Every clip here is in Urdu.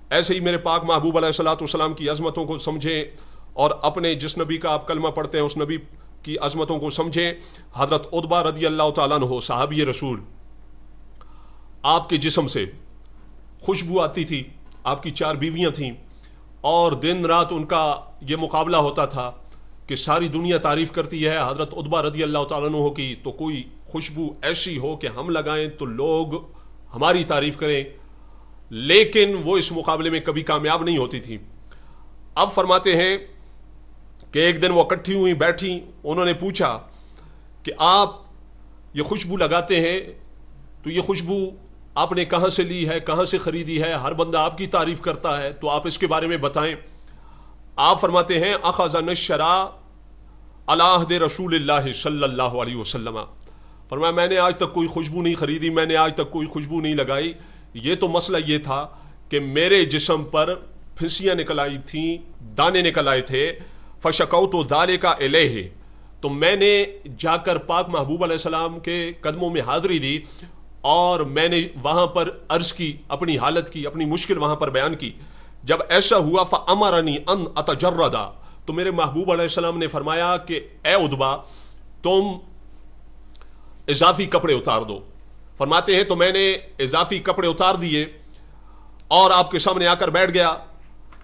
ایسے ہی میرے پاک محبوب علیہ الصلوۃ والسلام کی عظمتوں کو سمجھیں اور اپنے جس نبی کا آپ کلمہ پڑھتے ہیں اس نبی کی عظمتوں کو سمجھیں۔ حضرت عتبہ رضی اللہ تعالیٰ عنہ صحابی رسول، آپ کے جسم سے خوشبو آتی تھی، آپ کی 4 بیویاں تھیں، اور دن رات ان کا یہ مقابلہ ہوتا تھا کہ ساری دنیا تعریف کرتی ہے حضرت عتبہ رضی اللہ تعالیٰ عنہ کی، تو کوئی خوشبو ایسی ہو کہ ہم لگائیں تو لوگ ہماری تعریف کریں، لیکن وہ اس مقابلے میں کبھی کامیاب نہیں ہوتی تھی۔ اب فرماتے ہیں کہ ایک دن وہ اکٹھی ہوئی بیٹھی، انہوں نے پوچھا کہ آپ یہ خوشبو لگاتے ہیں تو یہ خوشبو آپ نے کہاں سے لی ہے، کہاں سے خریدی ہے؟ ہر بندہ آپ کی تعریف کرتا ہے، تو آپ اس کے بارے میں بتائیں۔ آپ فرماتے ہیں اخذنا الشرع علی عہد رسول اللہ صلی اللہ علیہ وسلم، فرمایا میں نے آج تک کوئی خوشبو نہیں خریدی، میں نے آج تک کوئی خوشبو نہیں لگائی۔ یہ تو مسئلہ یہ تھا کہ میرے جسم پر پھنسیاں نکل آئی تھیں، دانے نکل آئے تھے، فشکوت ذالک الیہ، تو میں نے جا کر پاک محبوب علیہ السلام کے قدموں میں حاضری دی اور میں نے وہاں پر عرض کی، اپنی حالت کی، اپنی مشکل وہاں پر بیان کی۔ جب ایسا ہوا فامرنی ان اتجرد، تو میرے محبوب علیہ السلام نے فرمایا کہ اے عتبہ تم اضافی کپڑے اتار دو۔ فرماتے ہیں تو میں نے اضافی کپڑے اتار دیے اور آپ کے سامنے آ کر بیٹھ گیا۔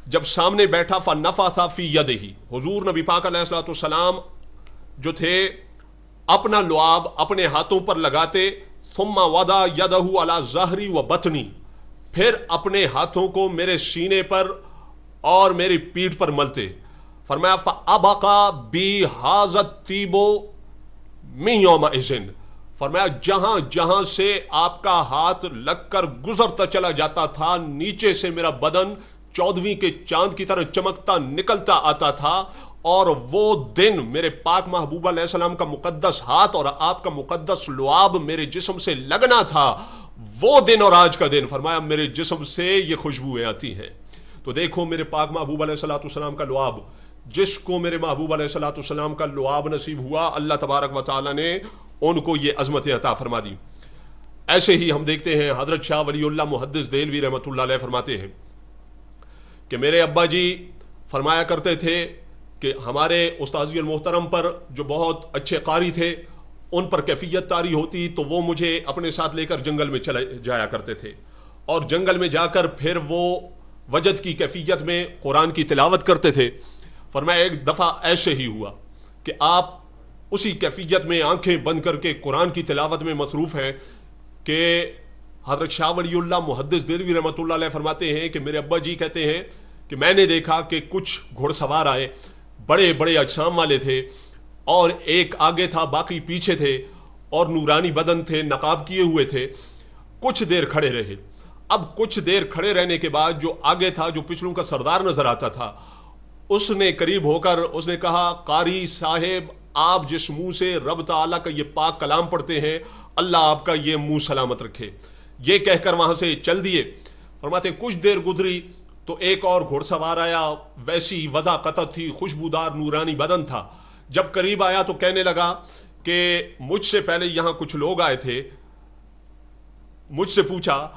جب سامنے بیٹھا فنفث فی یدہ، حضور نبی پاک علیہ الصلوۃ والسلام جو تھے اپنا لعاب اپنے ہاتھوں پر لگاتے، ثم وضع یدہ علی ظہری و بطنی، پھر اپنے ہاتھوں کو میرے سینے پر اور میری پیٹھ پر ملتے۔ فرمایا فَأَبَقَ بِي هَذَا الطِّيبُ مِن يَوْمَئِذٍ، فرمایا جہاں جہاں سے آپ کا ہاتھ لگ کر گزرتا چلا جاتا تھا، نیچے سے میرا بدن 14ویں کے چاند کی طرح چمکتا نکلتا آتا تھا، اور وہ دن میرے پاک محبوب علیہ السلام کا مقدس ہاتھ اور آپ کا مقدس لعاب میرے جسم سے لگنا تھا، وہ دن اور آج کا دن فرمایا میرے جسم سے یہ خوشبوئیں آتی ہیں۔ تو دیکھو میرے پاک محبوب علیہ الصلوۃ والسلام کا لعاب، جس کو میرے محبوب علیہ الصلوۃ والسلام کا لعاب نصیب ہوا، اللہ تبارک و تعالی نے ان کو یہ عظمتیں عطا فرما دی۔ ایسے ہی ہم دیکھتے ہیں حضرت شاہ ولی اللہ محدث دہلوی رحمۃ اللہ علیہ فرماتے ہیں کہ میرے ابا جی فرمایا کرتے تھے کہ ہمارے استاذی المحترم پر جو بہت اچھے قاری تھے، ان پر کیفیت طاری ہوتی تو وہ مجھے اپنے ساتھ لے کر جنگل میں چلے جایا کرتے تھے، اور جنگل میں جا کر پھر وہ وجد کی کیفیت میں قرآن کی تلاوت کرتے تھے۔ فرمایا ایک دفعہ ایسے ہی ہوا کہ آپ اسی کیفیت میں آنکھیں بند کر کے قرآن کی تلاوت میں مصروف ہیں کہ حضرت شاہ ولی اللہ محدث دہلوی رحمۃ اللہ علیہ فرماتے ہیں کہ میرے ابا جی کہتے ہیں کہ میں نے دیکھا کہ کچھ گھڑ سوار آئے، بڑے بڑے اجسام والے تھے، اور ایک آگے تھا باقی پیچھے تھے، اور نورانی بدن تھے، نقاب کیے ہوئے تھے۔ کچھ دیر کھڑے رہے، اب کچھ دیر کھڑے رہنے کے بعد جو آگے تھا، جو پچھلوں کا سردار نظر آتا تھا، اس نے قریب ہو کر اس نے کہا قاری صاحب آپ جس منہ سے رب تعالیٰ کا یہ پاک کلام پڑھتے ہیں، اللہ آپ کا یہ منہ سلامت رکھے۔ یہ کہہ کر وہاں سے چل دیے۔ فرماتے کچھ دیر گزری تو ایک اور گھڑ سوار آیا، ویسی وضاقت تھی، خوشبودار نورانی بدن تھا۔ جب قریب آیا تو کہنے لگا کہ مجھ سے پہلے یہاں کچھ لوگ آئے تھے، مجھ سے پوچھا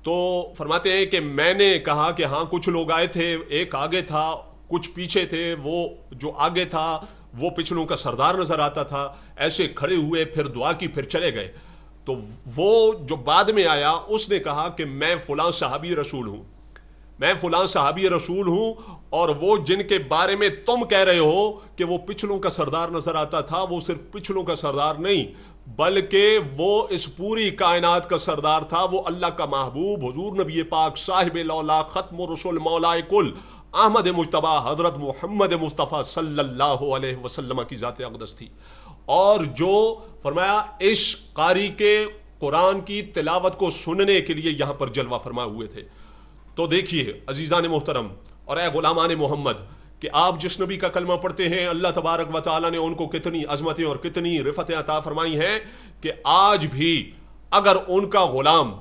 تو فرماتے ہیں کہ میں نے کہا کہ ہاں کچھ لوگ آئے تھے، ایک آگے تھا کچھ پیچھے تھے، وہ جو آگے تھا وہ پچھلوں کا سردار نظر آتا تھا۔ ایسے کھڑے ہوئے، پھر دعا کی، پھر چلے گئے۔ تو وہ جو بعد میں آیا اس نے کہا کہ میں فلاں صحابی رسول ہوں، میں فلاں صحابی رسول ہوں، اور وہ جن کے بارے میں تم کہہ رہے ہو کہ وہ پچھلوں کا سردار نظر آتا تھا، وہ صرف پچھلوں کا سردار نہیں بلکہ وہ اس پوری کائنات کا سردار تھا، وہ اللہ کا محبوب حضور نبی پاک صاحب لولا ختم الرسل مولا کل احمد مجتبی حضرت محمد مصطفیٰ صلی اللہ علیہ وسلم کی ذات اقدس تھی۔ اور جو فرمایا اس قاری کے قرآن کی تلاوت کو سننے کے لیے یہاں پر جلوہ فرما ہوئے تھے۔ تو دیکھیے عزیزان محترم اور اے غلامان محمد کہ آپ جس نبی کا کلمہ پڑھتے ہیں، اللہ تبارک و تعالیٰ نے ان کو کتنی عظمتیں اور کتنی رفتیں عطا فرمائی ہیں کہ آج بھی اگر ان کا غلام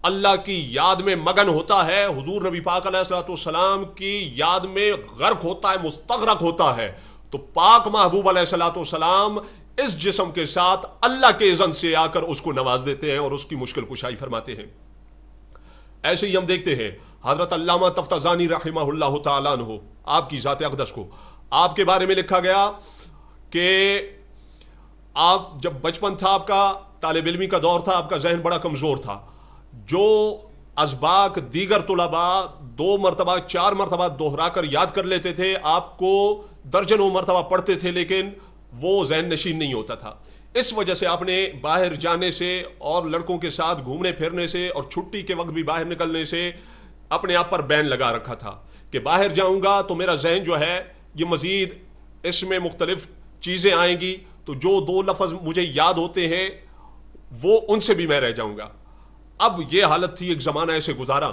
اللہ کی یاد میں مگن ہوتا ہے، حضور نبی پاک علیہ الصلوۃ والسلام کی یاد میں غرق ہوتا ہے، مستغرق ہوتا ہے، تو پاک محبوب علیہ الصلوۃ والسلام اس جسم کے ساتھ اللہ کے اذن سے آ کر اس کو نواز دیتے ہیں اور اس کی مشکل کشائی فرماتے ہیں۔ ایسے ہی ہم دیکھتے ہیں حضرت علامہ تفتزانی رحمہ اللہ تعالیٰ عنہ آپ کی ذات اقدس کو، آپ کے بارے میں لکھا گیا کہ آپ جب بچپن تھا، آپ کا طالب علمی کا دور تھا، آپ کا ذہن بڑا کمزور تھا، جو اسباق دیگر طلباء 2 مرتبہ 4 مرتبہ دوہرا کر یاد کر لیتے تھے، آپ کو درجنوں مرتبہ پڑھتے تھے لیکن وہ ذہن نشین نہیں ہوتا تھا۔ اس وجہ سے آپ نے باہر جانے سے اور لڑکوں کے ساتھ گھومنے پھرنے سے اور چھٹی کے وقت بھی باہر نکلنے سے اپنے آپ پر بین لگا رکھا تھا کہ باہر جاؤں گا تو میرا ذہن جو ہے یہ مزید اس میں مختلف چیزیں آئیں گی، تو جو 2 لفظ مجھے یاد ہوتے ہیں وہ ان سے بھی میں رہ جاؤں گا۔ اب یہ حالت تھی، ایک زمانہ ایسے گزارا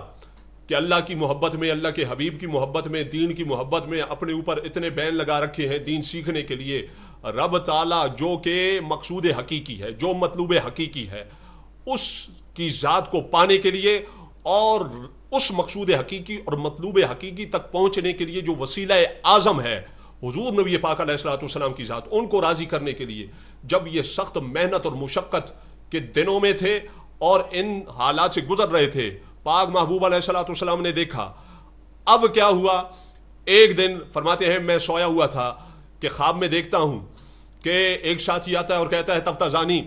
کہ اللہ کی محبت میں، اللہ کے حبیب کی محبت میں، دین کی محبت میں اپنے اوپر اتنے بین لگا رکھے ہیں دین سیکھنے کے لیے۔ رب تعالیٰ جو کہ مقصود حقیقی ہے، جو مطلوب حقیقی ہے، اس کی ذات کو پانے کے لیے اور اس مقصود حقیقی اور مطلوب حقیقی تک پہنچنے کے لیے جو وسیلہ اعظم ہے حضور نبی پاک علیہ الصلوۃ والسلام کی ذات، ان کو راضی کرنے کے لیے جب یہ سخت محنت اور مشقت کے دنوں میں تھے اور ان حالات سے گزر رہے تھے، پاک محبوب علیہ الصلوۃ والسلام نے دیکھا۔ اب کیا ہوا، ایک دن فرماتے ہیں میں سویا ہوا تھا کہ خواب میں دیکھتا ہوں کہ ایک ساتھی آتا ہے اور کہتا ہے تفتزانی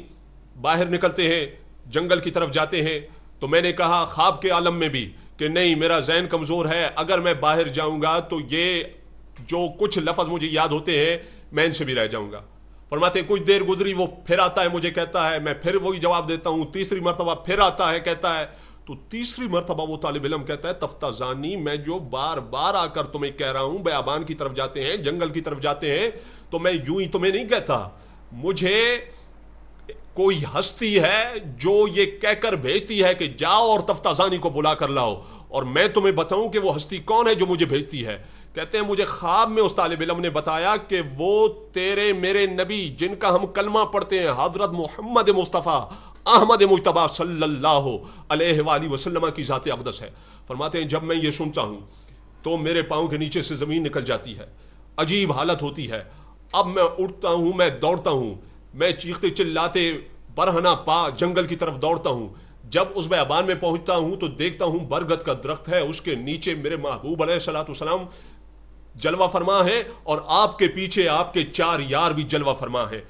باہر نکلتے ہیں، جنگل کی طرف جاتے ہیں۔ تو میں نے کہا خواب کے عالم میں بھی کہ نہیں، میرا ذہن کمزور ہے، اگر میں باہر جاؤں گا تو یہ جو کچھ لفظ مجھے یاد ہوتے ہیں میں ان سے بھی رہ جاؤں گا۔ فرماتے ہیں کچھ دیر گزری، وہ پھر آتا ہے، مجھے کہتا ہے، میں پھر وہی جواب دیتا ہوں، تیسری مرتبہ پھر آتا ہے، کہتا ہے، تو تیسری مرتبہ وہ طالب علم کہتا ہے تفتزانی میں جو بار بار آ کر تمہیں کہہ رہا ہوں بیابان کی طرف جاتے ہیں، جنگل کی طرف جاتے ہیں، تو میں یوں ہی تمہیں نہیں کہتا، مجھے کوئی ہستی ہے جو یہ کہہ کر بھیجتی ہے کہ جاؤ اور تفتزانی کو بلا کر لاؤ، اور میں تمہیں بتاؤں کہ وہ ہستی کون ہے جو مجھے بھیجتی ہے۔ کہتے ہیں مجھے خواب میں اس طالب علم نے بتایا کہ وہ تیرے میرے نبی جن کا ہم کلمہ پڑھتے ہیں، حضرت محمد مصطفیٰ احمد مجتبیٰ صلی اللہ علیہ وآلہ وسلم کی ذات اقدس ہے۔ فرماتے ہیں جب میں یہ سنتا ہوں تو میرے پاؤں کے نیچے سے زمین نکل جاتی ہے، عجیب حالت ہوتی ہے۔ اب میں اٹھتا ہوں، میں دوڑتا ہوں، میں چیختے چلاتے برہنہ پا جنگل کی طرف دوڑتا ہوں۔ جب اس بیابان میں پہنچتا ہوں تو دیکھتا ہوں برگد کا درخت ہے، اس کے نیچے میرے محبوب علیہ الصلوۃ والسلام جلوہ فرما ہے، اور آپ کے پیچھے آپ کے 4 یار بھی جلوہ فرما ہے۔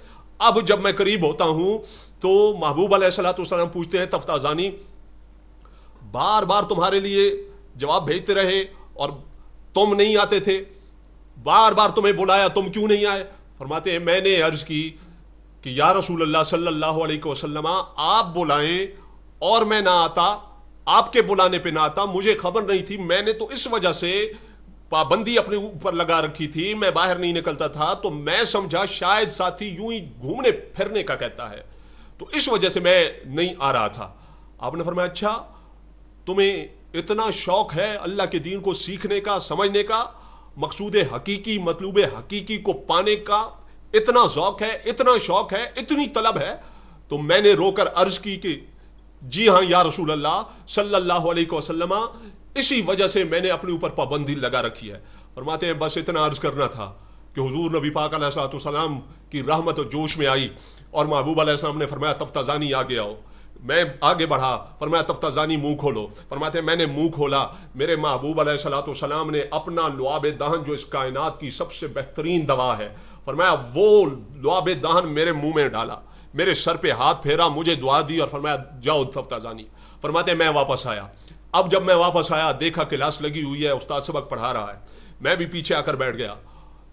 اب جب میں قریب ہوتا ہوں تو محبوب علیہ الصلوۃ والسلام پوچھتے ہیں تفتزانی بار بار تمہارے لیے جواب بھیجتے رہے اور تم نہیں آتے تھے، بار بار تمہیں بلایا، تم کیوں نہیں آئے؟ فرماتے ہیں میں نے عرض کی کہ یا رسول اللہ صلی اللہ علیہ وسلم آپ بلائیں اور میں نہ آتا، آپ کے بلانے پہ نہ آتا، مجھے خبر نہیں تھی، میں نے تو اس وجہ سے پابندی اپنے اوپر لگا رکھی تھی، میں باہر نہیں نکلتا تھا، تو میں سمجھا شاید ساتھی یوں ہی گھومنے پھرنے کا کہتا ہے، تو اس وجہ سے میں نہیں آ رہا تھا۔ آپ نے فرمایا اچھا تمہیں اتنا شوق ہے اللہ کے دین کو سیکھنے کا، سمجھنے کا، مقصود حقیقی مطلوب حقیقی کو پانے کا اتنا ذوق ہے، اتنا شوق ہے، اتنی طلب ہے، تو میں نے رو کر عرض کی کہ جی ہاں یا رسول اللہ صلی اللہ علیہ وسلم، اسی وجہ سے میں نے اپنے اوپر پابندی لگا رکھی ہے۔ فرماتے ہیں بس اتنا عرض کرنا تھا کہ حضور نبی پاک علیہ الصلوۃ والسلام کی رحمت و جوش میں آئی اور محبوب علیہ السلام نے فرمایا تفتزانی آگے آؤ۔ میں آگے بڑھا، فرمایا تفتزانی منہ کھولو۔ فرماتے ہیں میں نے منہ کھولا، میرے محبوب علیہ الصلوۃ والسلام نے اپنا لعاب دہن جو اس کائنات کی سب سے بہترین دوا ہے، فرمایا وہ لعاب دہن میرے منہ میں ڈالا، میرے سر پہ ہاتھ پھیرا، مجھے دعا دی اور فرمایا جاؤ تفتزانی۔ فرماتے ہیں میں واپس آیا، اب جب میں واپس آیا دیکھا کلاس لگی ہوئی ہے، استاد سبق پڑھا رہا ہے، میں بھی پیچھے آ کر بیٹھ گیا۔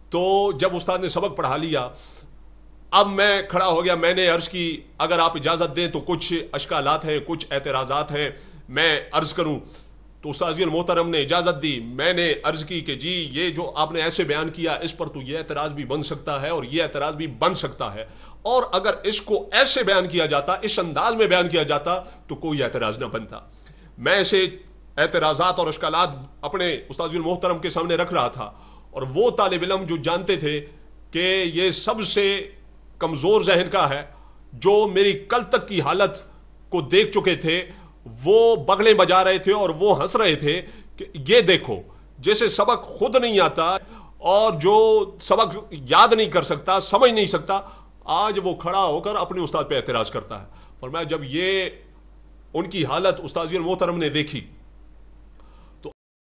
تو جب استاد نے سبق پڑھا لیا، اب میں کھڑا ہو گیا، میں نے عرض کی اگر آپ اجازت دیں تو کچھ اشکالات ہیں، کچھ اعتراضات ہیں، میں عرض کروں؟ تو استاد المحترم نے اجازت دی۔ میں نے عرض کی کہ جی یہ جو آپ نے ایسے بیان کیا اس پر تو یہ اعتراض بھی بن سکتا ہے اور یہ اعتراض بھی بن سکتا ہے، اور اگر اس کو ایسے بیان کیا جاتا، اس انداز میں بیان کیا جاتا تو کوئی اعتراض نہ بنتا۔ میں ایسے اعتراضات اور اشکالات اپنے استاد المحترم کے سامنے رکھ رہا تھا، اور وہ طالب علم جو جانتے تھے کہ یہ سب سے کمزور ذہن کا ہے، جو میری کل تک کی حالت کو دیکھ چکے تھے، وہ بغلیں بجا رہے تھے اور وہ ہنس رہے تھے کہ یہ دیکھو جیسے سبق خود نہیں آتا اور جو سبق یاد نہیں کر سکتا، سمجھ نہیں سکتا، آج وہ کھڑا ہو کر اپنے استاد پہ اعتراض کرتا ہے۔ فرمایا جب یہ ان کی حالت استاد المحترم نے دیکھی